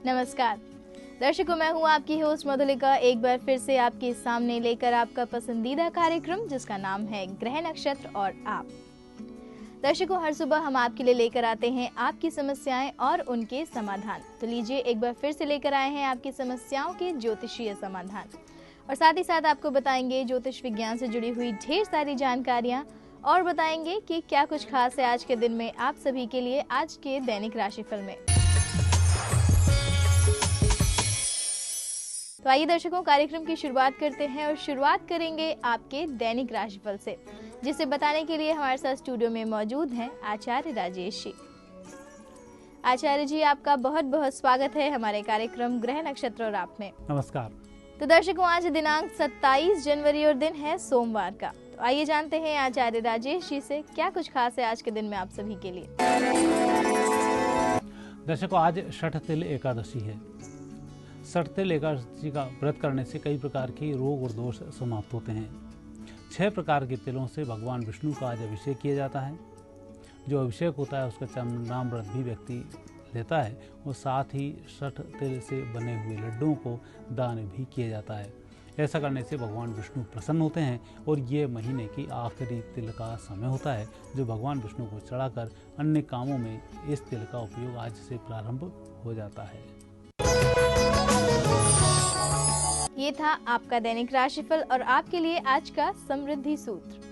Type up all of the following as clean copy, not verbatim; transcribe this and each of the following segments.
नमस्कार दर्शकों, मैं हूं आपकी होस्ट मधुलिका, एक बार फिर से आपके सामने लेकर आपका पसंदीदा कार्यक्रम जिसका नाम है ग्रह नक्षत्र और आप। दर्शकों, हर सुबह हम आपके लिए लेकर आते हैं आपकी समस्याएं और उनके समाधान। तो लीजिए, एक बार फिर से लेकर आए हैं आपकी समस्याओं के ज्योतिषीय समाधान और साथ ही साथ आपको बताएंगे ज्योतिष विज्ञान से जुड़ी हुई ढेर सारी जानकारियां और बताएंगे कि क्या कुछ खास है आज के दिन में आप सभी के लिए आज के दैनिक राशिफल में। तो आइए दर्शकों, कार्यक्रम की शुरुआत करते हैं और शुरुआत करेंगे आपके दैनिक राशिफल से, जिसे बताने के लिए हमारे साथ स्टूडियो में मौजूद हैं आचार्य राजेश जी। आचार्य जी, आपका बहुत बहुत स्वागत है हमारे कार्यक्रम ग्रह नक्षत्र और आप में। नमस्कार। तो दर्शकों, आज दिनांक 27 जनवरी और दिन है सोमवार का। तो आइए जानते हैं आचार्य राजेश जी से क्या कुछ खास है आज के दिन में आप सभी के लिए। दर्शकों, आज छठ तिल एकादशी है। छठ तिल एकादशी का व्रत करने से कई प्रकार के रोग और दोष समाप्त होते हैं। 6 प्रकार के तिलों से भगवान विष्णु का आज अभिषेक किया जाता है। जो अभिषेक होता है उसका चरणामृत भी व्यक्ति लेता है और साथ ही छठ तिल से बने हुए लड्डुओं को दान भी किया जाता है। ऐसा करने से भगवान विष्णु प्रसन्न होते हैं और ये महीने की आखिरी तिल का समय होता है जो भगवान विष्णु को चढ़ाकर अन्य कामों में इस तिल का उपयोग आज से प्रारंभ हो जाता है। ये था आपका दैनिक राशिफल और आपके लिए आज का समृद्धि सूत्र।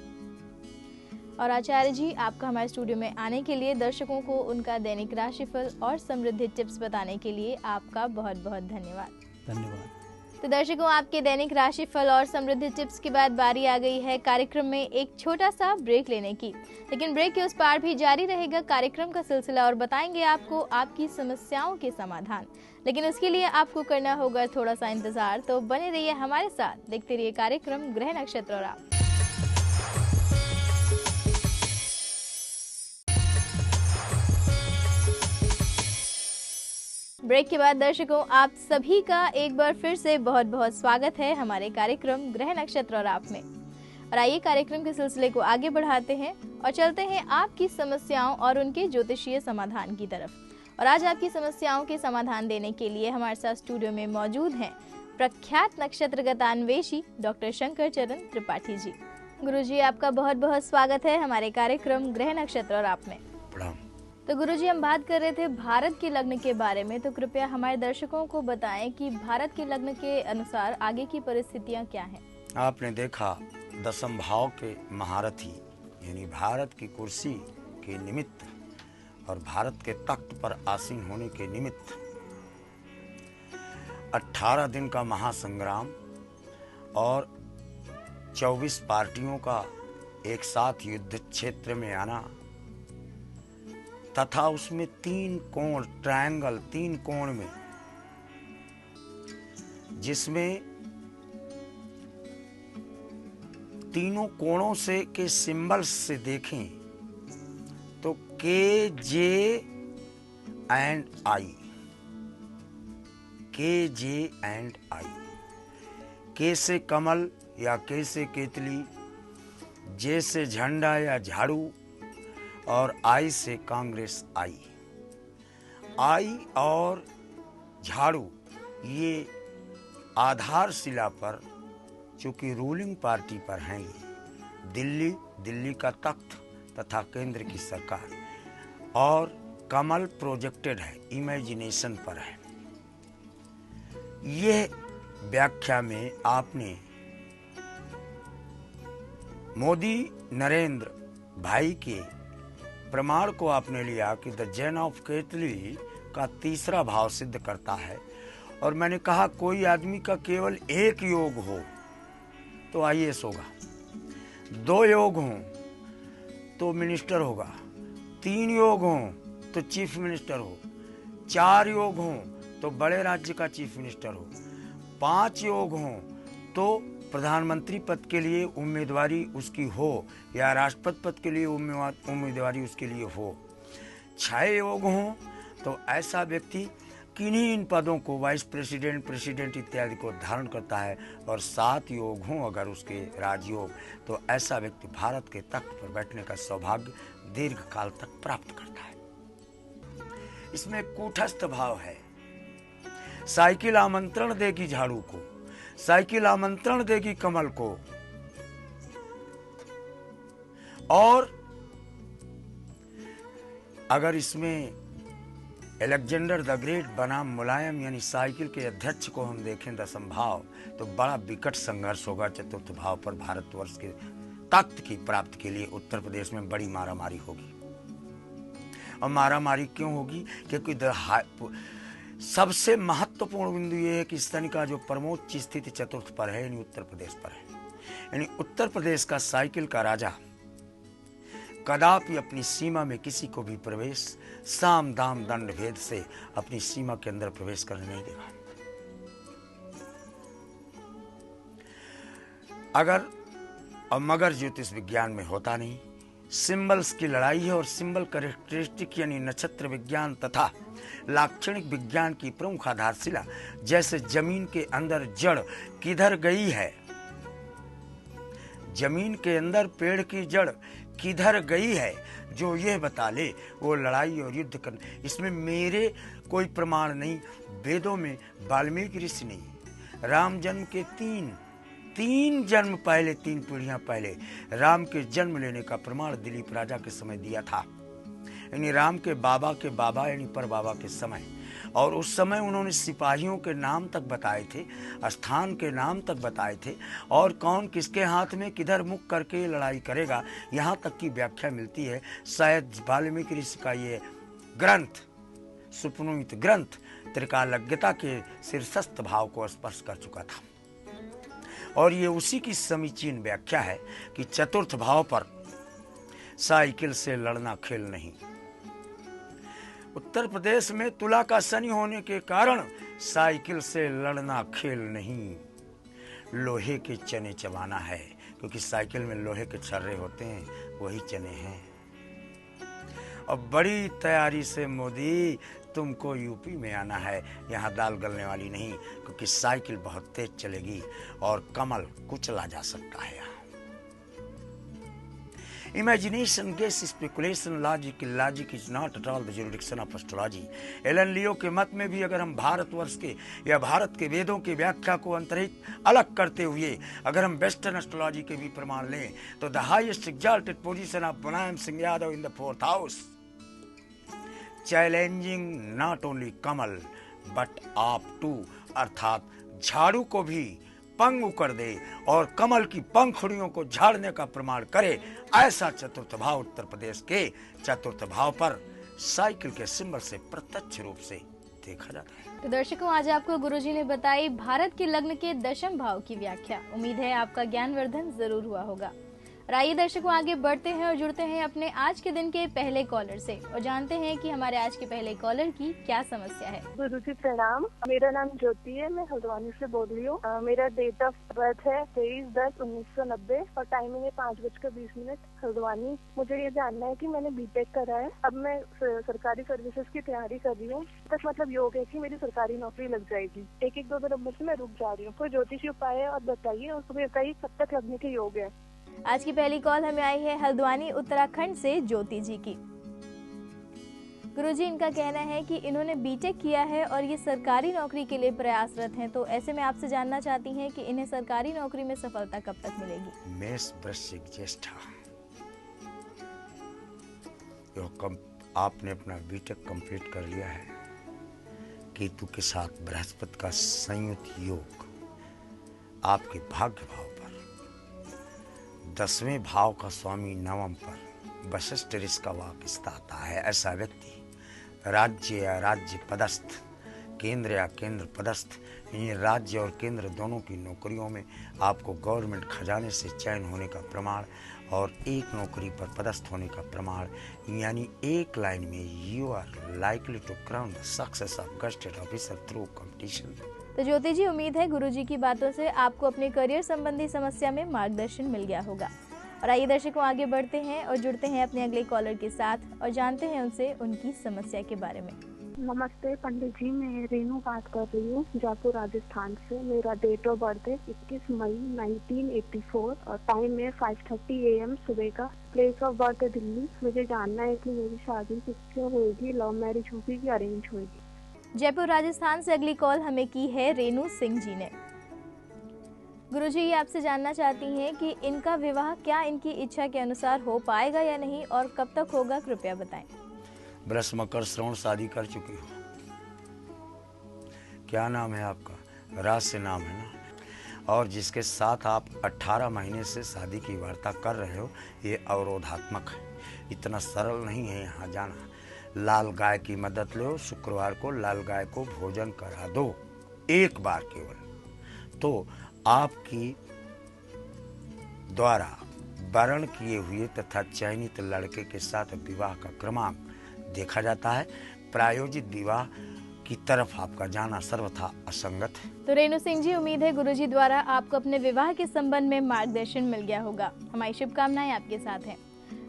और आचार्य जी, आपका हमारे स्टूडियो में आने के लिए, दर्शकों को उनका दैनिक राशिफल और समृद्धि टिप्स बताने के लिए आपका बहुत बहुत धन्यवाद। धन्यवाद। तो दर्शकों, आपके दैनिक राशिफल और समृद्धि टिप्स के बाद बारी आ गई है कार्यक्रम में एक छोटा सा ब्रेक लेने की। लेकिन ब्रेक के उस पार भी जारी रहेगा कार्यक्रम का सिलसिला और बताएंगे आपको आपकी समस्याओं के समाधान। लेकिन उसके लिए आपको करना होगा थोड़ा सा इंतजार। तो बने रहिए हमारे साथ, देखते रहिए कार्यक्रम ग्रह नक्षत्र और आप। ब्रेक के बाद दर्शकों, आप सभी का एक बार फिर से बहुत बहुत स्वागत है हमारे कार्यक्रम ग्रह नक्षत्र और आप में। और आइए कार्यक्रम के सिलसिले को आगे बढ़ाते हैं और चलते हैं आपकी समस्याओं और उनके ज्योतिषीय समाधान की तरफ। और आज आपकी समस्याओं के समाधान देने के लिए हमारे साथ स्टूडियो में मौजूद हैं प्रख्यात नक्षत्रगतान्वेषी डॉक्टर शंकर चरण त्रिपाठी जी। गुरुजी, आपका बहुत बहुत स्वागत है हमारे कार्यक्रम ग्रह नक्षत्र और आप में। प्रणाम। तो गुरुजी, हम बात कर रहे थे भारत के लग्न के बारे में, तो कृपया हमारे दर्शकों को बताएं कि भारत के लग्न के अनुसार आगे की परिस्थितियां क्या हैं। आपने देखा दशम भाव के महारथी यानी भारत की कुर्सी के निमित्त और भारत के तख्त पर आसीन होने के निमित्त 18 दिन का महासंग्राम और 24 पार्टियों का एक साथ युद्ध क्षेत्र में आना तथा उसमें 3 कोण ट्रायंगल 3 कोण में, जिसमें तीनों कोणों से के सिंबल्स से देखें तो के, जे एंड आई, के, जे एंड आई। के से कमल या के से केतली, जे से झंडा या झाड़ू और आई से कांग्रेस आई। आई और झाड़ू ये आधारशिला पर, चूंकि रूलिंग पार्टी पर हैं, ये दिल्ली का तख्त तथा केंद्र की सरकार, और कमल प्रोजेक्टेड है, इमेजिनेशन पर है। ये व्याख्या में आपने मोदी नरेंद्र भाई के प्रमाण को आपने लिया कि द जेन ऑफ केतली का तीसरा भाव सिद्ध करता है। और मैंने कहा कोई आदमी का केवल एक योग हो तो आईएएस होगा, 2 योग हों तो मिनिस्टर होगा, 3 योग हों तो चीफ मिनिस्टर हो, 4 योग हों तो बड़े राज्य का चीफ मिनिस्टर हो, 5 योग हों तो प्रधानमंत्री पद के लिए उम्मीदवारी उसकी हो या राष्ट्रपति पद के लिए उम्मीदवारी उसके लिए हो, 6 योग हों तो ऐसा व्यक्ति किन्हीं इन पदों को वाइस प्रेसिडेंट, प्रेसिडेंट इत्यादि को धारण करता है, और 7 योग हों अगर उसके राजयोग, तो ऐसा व्यक्ति भारत के तख्त पर बैठने का सौभाग्य दीर्घ काल तक प्राप्त करता है। इसमें कूटस्थ भाव है साइकिल आमंत्रण देगी झाड़ू को, साइकिल आमंत्रण देगी कमल को। और अगर इसमें अलेक्जेंडर द ग्रेट बनाम मुलायम यानी साइकिल के अध्यक्ष को हम देखें दशम भाव, तो बड़ा विकट संघर्ष होगा चतुर्थ भाव पर। भारतवर्ष के तख्त की प्राप्ति के लिए उत्तर प्रदेश में बड़ी मारामारी होगी। और मारामारी क्यों होगी? क्योंकि सबसे महत्वपूर्ण बिंदु यह है कि शनि का जो परमोच्च स्थिति चतुर्थ पर है यानी उत्तर प्रदेश पर है। यानी उत्तर प्रदेश का साइकिल का राजा कदापि अपनी सीमा में किसी को भी प्रवेश साम दाम दंड भेद से अपनी सीमा के अंदर प्रवेश करने नहीं देगा। अगर और मगर ज्योतिष विज्ञान में होता नहीं, सिंबल्स की लड़ाई है। और सिंबल कैरेक्टरिस्टिक यानी नक्षत्र विज्ञान तथा लाक्षणिक विज्ञान की प्रमुख आधारशिला, जैसे जमीन के अंदर जड़ किधर गई है, जमीन के अंदर पेड़ की जड़ किधर गई है, जो यह बता ले वो लड़ाई और युद्ध कर। इसमें मेरे कोई प्रमाण नहीं। वेदों में वाल्मीकि ऋषि ने राम जन्म के तीन जन्म पहले, 3 पीढ़ियां पहले राम के जन्म लेने का प्रमाण दिलीप राजा के समय दिया था। यानी राम के बाबा यानी पर बाबा के समय। और उस समय उन्होंने सिपाहियों के नाम तक बताए थे, स्थान के नाम तक बताए थे, और कौन किसके हाथ में किधर मुख करके लड़ाई करेगा, यहाँ तक की व्याख्या मिलती है। शायद वाल्मीकि ऋषि का ये ग्रंथ, सुपनुत ग्रंथ, त्रिकालज्ञता के शीर्षस्थ भाव को स्पर्श कर चुका था। और ये उसी की समीचीन व्याख्या है कि चतुर्थ भाव पर साइकिल से लड़ना खेल नहीं। उत्तर प्रदेश में तुला का शनि होने के कारण साइकिल से लड़ना खेल नहीं, लोहे के चने चबाना है। क्योंकि साइकिल में लोहे के छर्रे होते हैं, वही चने हैं। और बड़ी तैयारी से मोदी तुमको यूपी में आना है, यहाँ दाल गलने वाली नहीं। क्योंकि साइकिल बहुत तेज चलेगी और कमल कुचला जा सकता है। Imagination, guess, speculation, logic is not at all the jurisdiction of astrology. Alan Leo के मत में भी अगर हम भारतवर्ष के या भारत के वेदों की व्याख्या को अंतरित अलग करते हुए अगर हम वेस्टर्न एस्ट्रोलॉजी के भी प्रमाण लें, तो the highest exalted position of Mulayam Singh Yadav in the 4th house, challenging not only Kamal but आप टू, अर्थात झाड़ू को भी पंगु कर दे और कमल की पंखुड़ियों को झाड़ने का प्रमाण करे। ऐसा चतुर्थ भाव उत्तर प्रदेश के चतुर्थ भाव पर साइकिल के सिंबल से प्रत्यक्ष रूप से देखा जाता है। तो दर्शकों, आज आपको गुरुजी ने बताई भारत के लग्न के दशम भाव की व्याख्या। उम्मीद है आपका ज्ञानवर्धन जरूर हुआ होगा। और आइए दर्शकों, आगे बढ़ते हैं और जुड़ते हैं अपने आज के दिन के पहले कॉलर से और जानते हैं कि हमारे आज के पहले कॉलर की क्या समस्या है। गुरुजी प्रणाम, मेरा नाम ज्योति है, मैं हल्द्वानी से बोल रही हूँ। मेरा डेट ऑफ बर्थ है 23/10/1990 और टाइमिंग है 5:20 हल्द्वानी। मुझे ये जानना है कि मैंने बीटेक करा है, अब मैं सरकारी सर्विसेज की तैयारी कर रही हूँ। तक मतलब योग है कि मेरी सरकारी नौकरी लग जाएगी। 1-1, 2 नंबर से मैं रुक जा रही हूँ। कोई ज्योतिषी उपाय है और बताइए, और सुबह बताइए कब तक लगने के योग है। आज की पहली कॉल हमें आई है हल्द्वानी उत्तराखंड से ज्योति जी की। गुरुजी, इनका कहना है कि इन्होंने बीटेक किया है और ये सरकारी नौकरी के लिए प्रयासरत हैं। तो ऐसे में आपसे जानना चाहती हैं कि इन्हें सरकारी नौकरी में सफलता कब तक मिलेगी। मेष, वृश्चिक, ज्येष्ठा, आपने अपना बीटेक कंप्लीट कर लिया है। केतु के साथ बृहस्पति का संयुक्त योग आपके भाग्य भाव पर, 10वें भाव का स्वामी नवम पर वशिष्ठ ऋषि का वाक स्थाता है। ऐसा व्यक्ति राज्य या राज्य पदस्थ, केंद्र या केंद्र पदस्थ, यानी राज्य और केंद्र दोनों की नौकरियों में आपको गवर्नमेंट खजाने से चयन होने का प्रमाण और एक नौकरी पर पदस्थ होने का प्रमाण, यानी एक लाइन में you are likely to crown the success of gazetted officer through competition. तो ज्योति जी, उम्मीद है गुरुजी की बातों से आपको अपने करियर संबंधी समस्या में मार्गदर्शन मिल गया होगा। और आइए दर्शकों, आगे बढ़ते हैं और जुड़ते हैं अपने अगले कॉलर के साथ और जानते हैं उनसे उनकी समस्या के बारे में। नमस्ते पंडित जी, मैं रेनू बात कर रही हूँ जयपुर राजस्थान से। मेरा डेट ऑफ बर्थ है 21 मई 1984 और टाइम है 5:30 AM सुबह का। प्लेस ऑफ बर्थ है दिल्ली। मुझे जानना है कि मेरी शादी किससे होगी, लव मैरिज होगी कि अरेंज होगी। जयपुर राजस्थान से अगली कॉल हमें की है रेणु सिंह जी ने। गुरुजी, ये आपसे जानना चाहती हैं कि इनका विवाह क्या इनकी इच्छा के अनुसार हो पाएगा या नहीं और कब तक होगा, कृपया बताएं। वृष मकर श्रवण शादी कर चुकी हो। क्या नाम है आपका? राज से नाम है ना। और जिसके साथ आप 18 महीने से शादी की वार्ता कर रहे हो, ये अवरोधात्मक है। इतना सरल नहीं है यहाँ जाना। लाल गाय की मदद लो, शुक्रवार को लाल गाय को भोजन करा दो, एक बार केवल, तो आपकी द्वारा वर्ण किए हुए तथा चयनित लड़के के साथ विवाह का क्रमांक देखा जाता है। प्रायोजित विवाह की तरफ आपका जाना सर्वथा असंगत है। तो रेणु सिंह जी, उम्मीद है गुरुजी द्वारा आपको अपने विवाह के संबंध में मार्गदर्शन मिल गया होगा। हमारी शुभकामनाएं आपके साथ हैं।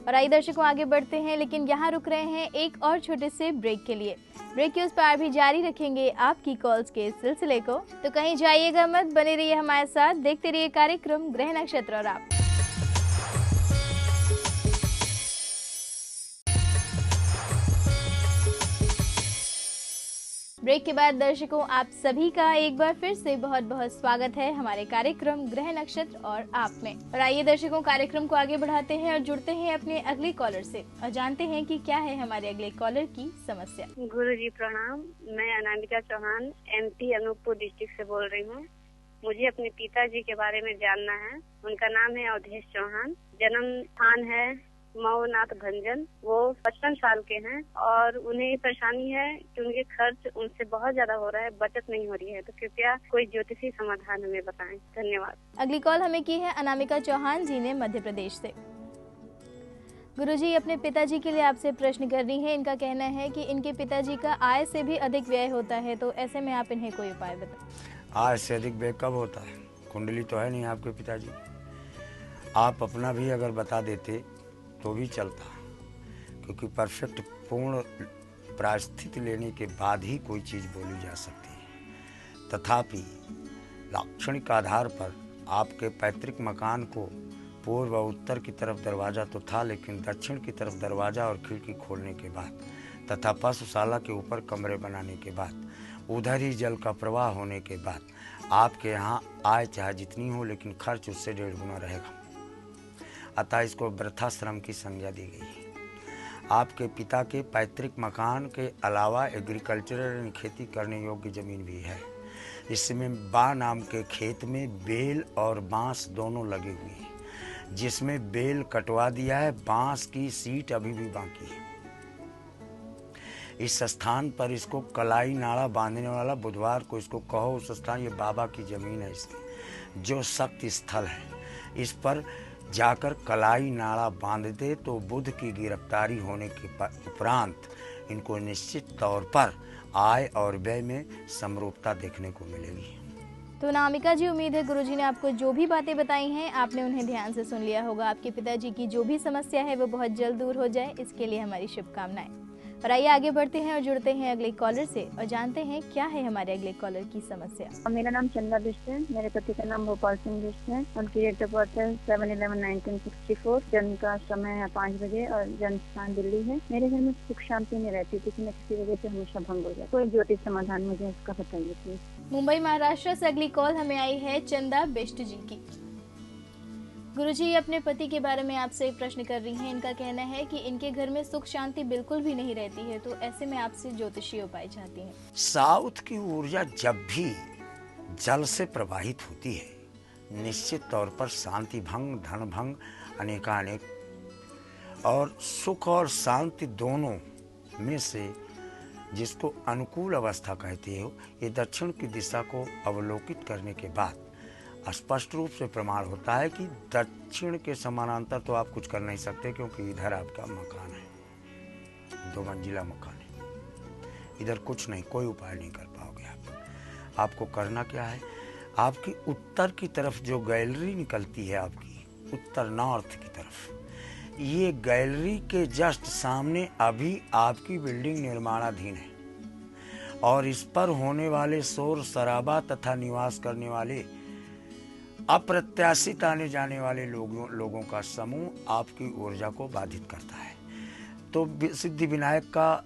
और आइए दर्शकों, आगे बढ़ते हैं, लेकिन यहाँ रुक रहे हैं एक और छोटे से ब्रेक के लिए। ब्रेक के उस पार भी जारी रखेंगे आपकी कॉल्स के सिलसिले को, तो कहीं जाइएगा मत, बने रहिए हमारे साथ, देखते रहिए कार्यक्रम ग्रह नक्षत्र और आप। ब्रेक के बाद दर्शकों, आप सभी का एक बार फिर से बहुत बहुत स्वागत है हमारे कार्यक्रम ग्रह नक्षत्र और आप में। और आइए दर्शकों, कार्यक्रम को आगे बढ़ाते हैं और जुड़ते हैं अपने अगले कॉलर से और जानते हैं कि क्या है हमारे अगले कॉलर की समस्या। गुरुजी प्रणाम, मैं अनामिका चौहान MP अनूपपुर डिस्ट्रिक्ट से बोल रही हूँ। मुझे अपने पिताजी के बारे में जानना है। उनका नाम है अवधेश चौहान, जन्म स्थान है मऊनाथ भंजन। वो 55 साल के हैं और उन्हें परेशानी है कि उनके खर्च उनसे बहुत ज्यादा हो रहा है, बचत नहीं हो रही है। तो कृपया कोई ज्योतिषी समाधान हमें बताएं। धन्यवाद। अगली कॉल हमें की है अनामिका चौहान जी ने मध्य प्रदेश से। गुरुजी, अपने पिताजी के लिए आपसे प्रश्न कर रही हैं। इनका कहना है कि इनके पिताजी का आय से भी अधिक व्यय होता है, तो ऐसे में आप इन्हें कोई उपाय बताएं। आय से अधिक व्यय कब होता है? कुंडली तो है नहीं आपके पिताजी। आप अपना भी अगर बता देते तो भी चलता, क्योंकि परफेक्ट पूर्ण परिस्थिति लेने के बाद ही कोई चीज़ बोली जा सकती है। तथापि लाक्षणिक आधार पर आपके पैतृक मकान को पूर्व व उत्तर की तरफ दरवाज़ा तो था, लेकिन दक्षिण की तरफ दरवाज़ा और खिड़की खोलने के बाद तथा पशुशाला के ऊपर कमरे बनाने के बाद, उधर ही जल का प्रवाह होने के बाद आपके यहाँ आय चाहे जितनी हो, लेकिन खर्च उससे 1.5 गुना रहेगा। अतः इसको वृद्धाश्रम की संज्ञा दी गई है। आपके पिता के पैतृक मकान के अलावा एग्रीकल्चरल खेती करने योग्य जमीन भी है। इसमें बा नाम के खेत में बेल और बांस दोनों लगे हुए हैं, जिसमें बेल कटवा दिया है, बांस की सीट अभी भी बाकी है। इस स्थान पर इसको कलाई नाड़ा बांधने वाला बुधवार को इसको कहो उस स्थान, ये बाबा की जमीन है इसकी, जो शक्ति स्थल है। इस पर जाकर कलाई नाड़ा बांध दे तो बुध की गिरफ्तारी होने के उपरांत इनको निश्चित तौर पर आय और व्यय में समरूपता देखने को मिलेगी। तो अनामिका जी, उम्मीद है गुरुजी ने आपको जो भी बातें बताई हैं आपने उन्हें ध्यान से सुन लिया होगा। आपके पिताजी की जो भी समस्या है वो बहुत जल्द दूर हो जाए, इसके लिए हमारी शुभकामनाएं। और आइए आगे बढ़ते हैं और जुड़ते हैं अगले कॉलर से और जानते हैं क्या है हमारे अगले कॉलर की समस्या। मेरा नाम चंदा बिष्ट है। मेरे पति का नाम गोपाल सिंह बिष्ट है। उनकी डेट ऑफ बर्थ है 7/11/1964। जन्म का समय है 5 बजे और जन्म स्थान दिल्ली है। मेरे घर में सुख शांति नहीं रहती, किसी न किसी वजह से हमेशा भंग हो जाए। कोई ज्योतिष समाधान मुझे इसका बताइए प्लीज। मुंबई महाराष्ट्र से अगली कॉल हमें आई है चंदा बिष्ट जी की। गुरुजी, अपने पति के बारे में आपसे एक प्रश्न कर रही हैं। इनका कहना है कि इनके घर में सुख शांति बिल्कुल भी नहीं रहती है, तो ऐसे में आपसे ज्योतिषीय उपाय चाहती हैं। साउथ की ऊर्जा जब भी जल से प्रवाहित होती है, निश्चित तौर पर शांति भंग, धन भंग, अनेकानेक और सुख और शांति दोनों में से जिसको अनुकूल अवस्था कहते हो, ये दक्षिण की दिशा को अवलोकित करने के बाद स्पष्ट रूप से प्रमाण होता है कि दक्षिण के समानांतर तो आप कुछ कर नहीं सकते, क्योंकि इधर आपका मकान है, 2 मंजिला मकान है। इधर कुछ नहीं, कोई उपाय नहीं कर पाओगे आप। आपको करना क्या है, आपकी उत्तर की तरफ जो गैलरी निकलती है, आपकी उत्तर नॉर्थ की तरफ, ये गैलरी के जस्ट सामने अभी आपकी बिल्डिंग निर्माणाधीन है और इस पर होने वाले शोर शराबा तथा निवास करने वाले अप्रत्याशित आने जाने वाले लोगों का समूह आपकी ऊर्जा को बाधित करता है। तो सिद्धि विनायक का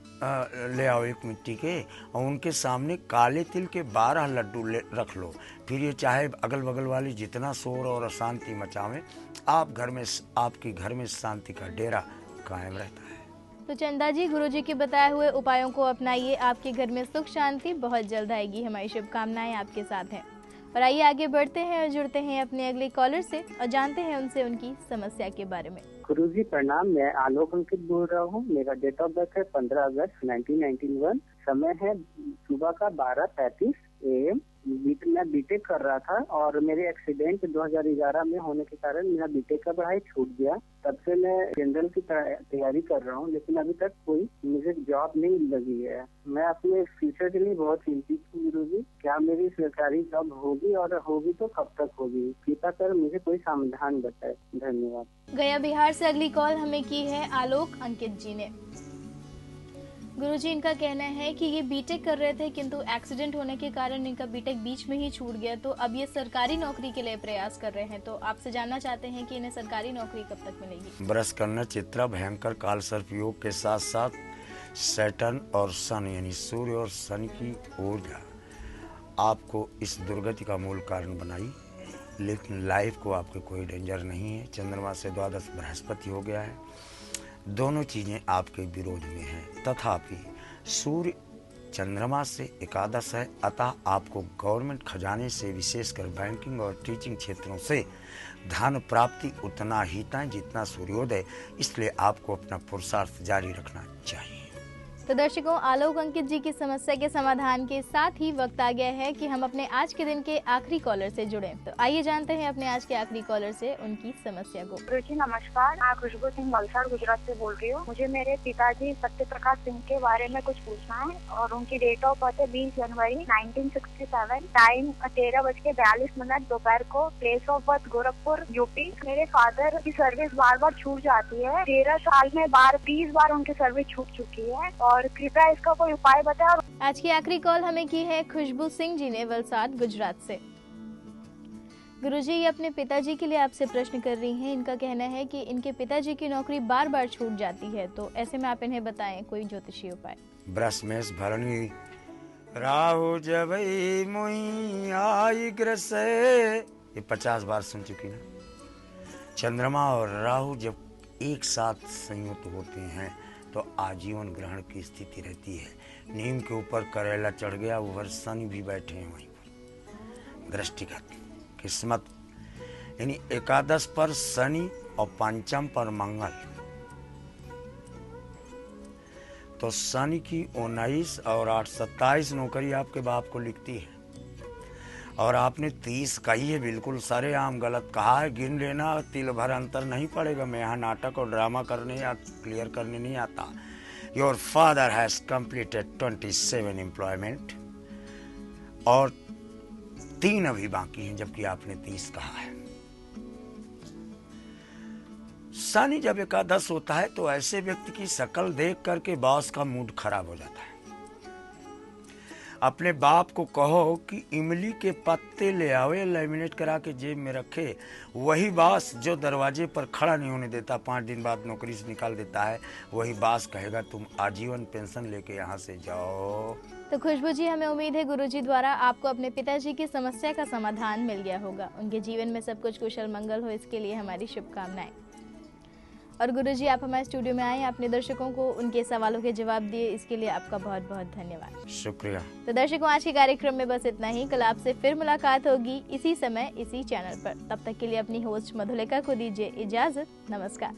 ले आओ एक मिट्टी के, और उनके सामने काले तिल के 12 लड्डू रख लो। फिर ये चाहे अगल बगल वाली जितना शोर और अशांति मचावें, आपके घर में शांति का डेरा कायम रहता है। तो चंदा जी, गुरुजी के बताए हुए उपायों को अपनाइए, आपके घर में सुख शांति बहुत जल्द आएगी। हमारी शुभकामनाएं आपके साथ हैं। और आइए आगे बढ़ते हैं और जुड़ते हैं अपने अगले कॉलर से और जानते हैं उनसे उनकी समस्या के बारे में। गुरुजी प्रणाम, मैं आलोक अंकित बोल रहा हूँ। मेरा डेट ऑफ बर्थ है 15 अगस्त 1991। समय है सुबह का 12:35 AM। मैं बीटेक कर रहा था और मेरे एक्सीडेंट 2011 में होने के कारण मेरा बीटेक का पढ़ाई छूट गया। तब से मैं जनरल की तैयारी कर रहा हूँ, लेकिन अभी तक कोई मुझे जॉब नहीं लगी है। मैं अपने फ्यूचर के लिए बहुत चिंतित हूँ गुरुजी। क्या मेरी सरकारी जॉब होगी, और होगी तो कब तक होगी? कृपया कर मुझे कोई समाधान बताए। धन्यवाद। गया बिहार से अगली कॉल हमें की है आलोक अंकित जी ने। गुरुजी, इनका कहना है कि ये बीटेक कर रहे थे, किंतु एक्सीडेंट होने के कारण इनका बीटेक बीच में ही छूट गया। तो अब ये सरकारी नौकरी के लिए प्रयास कर रहे हैं। तो आपसे जानना चाहते हैं कि इन्हें सरकारी नौकरी कब तक मिलेगी? ब्रश करना चित्रा भयंकर काल सर्प योग के साथ साथ सैटर्न और सन यानी सूर्य और शनि की ऊर्जा आपको इस दुर्गति का मूल कारण बनाई, लेकिन लाइफ को आपके कोई डेंजर नहीं है। चंद्रमा से द्वादश बृहस्पति हो गया है, दोनों चीज़ें आपके विरोध में हैं। तथापि सूर्य चंद्रमा से एकादश है, अतः आपको गवर्नमेंट खजाने से, विशेषकर बैंकिंग और टीचिंग क्षेत्रों से धन प्राप्ति उतना ही था जितना सूर्योदय, इसलिए आपको अपना पुरुषार्थ जारी रखना चाहिए। तो दर्शकों, आलोक अंकित जी की समस्या के समाधान के साथ ही वक्त आ गया है कि हम अपने आज के दिन के आखिरी कॉलर से जुड़ें। तो आइए जानते हैं अपने आज के आखिरी कॉलर से उनकी समस्या को। गुरुजी नमस्कार, मैं खुशबू सिंह वलसाड़ गुजरात से बोल रही हूँ। मुझे मेरे पिताजी सत्य प्रकाश सिंह के बारे में कुछ पूछना है, और उनकी डेट ऑफ बर्थ है 20 जनवरी 1967। टाइम 13:42 दोपहर को। Place of birth Gorakhpur UP. मेरे फादर की सर्विस बार बार छूट जाती है। 13 साल में 30 बार उनकी सर्विस छूट चुकी है, और कृपया इसका कोई उपाय बताएं। आज की आखिरी कॉल हमें की है खुशबू सिंह जी ने वलसाड़ गुजरात से। गुरुजी, ये अपने पिताजी के लिए आपसे प्रश्न कर रही हैं। इनका कहना है कि इनके पिताजी की नौकरी बार बार छूट जाती है, तो ऐसे में आप इन्हें बताएं कोई ज्योतिषीय उपाय। ब्रह्मेश भरणी राहु जबई मुई आई ग्रसे, ये 50 बार सुन चुकी ना। चंद्रमा और राहु जब एक साथ संयुक्त होते हैं तो आजीवन ग्रहण की स्थिति रहती है। नीम के ऊपर करेला चढ़ गया, ऊपर शनि भी बैठे हैं वहीं पर। दृष्टिगत किस्मत यानी एकादश पर शनि और पंचम पर मंगल, तो शनि की 19 और 8 27 नौकरी आपके बाप को लिखती है, और आपने 30 कही है। बिल्कुल सरेआम गलत कहा है। गिन लेना, तिल भर अंतर नहीं पड़ेगा। मैं यहाँ नाटक और ड्रामा करने या क्लियर करने नहीं आता। Your father has completed 27 employment, और 3 अभी बाकी हैं, जबकि आपने 30 कहा है। शनि जब एकादश होता है तो ऐसे व्यक्ति की शक्ल देख करके बॉस का मूड खराब हो जाता है। अपने बाप को कहो कि इमली के पत्ते ले आवे, लेमिनेट करा के जेब में रखे। वही बास जो दरवाजे पर खड़ा नहीं होने देता, 5 दिन बाद नौकरी से निकाल देता है, वही बास कहेगा तुम आजीवन पेंशन लेके यहाँ से जाओ। तो खुशबू जी, हमें उम्मीद है गुरुजी द्वारा आपको अपने पिताजी की समस्या का समाधान मिल गया होगा। उनके जीवन में सब कुछ कुशल मंगल हो, इसके लिए हमारी शुभकामनाएं। और गुरुजी, आप हमारे स्टूडियो में आए, अपने दर्शकों को उनके सवालों के जवाब दिए, इसके लिए आपका बहुत बहुत धन्यवाद। शुक्रिया। तो दर्शकों, आज के कार्यक्रम में बस इतना ही। कल आपसे फिर मुलाकात होगी इसी समय इसी चैनल पर। तब तक के लिए अपनी होस्ट मधुलिका को दीजिए इजाजत। नमस्कार।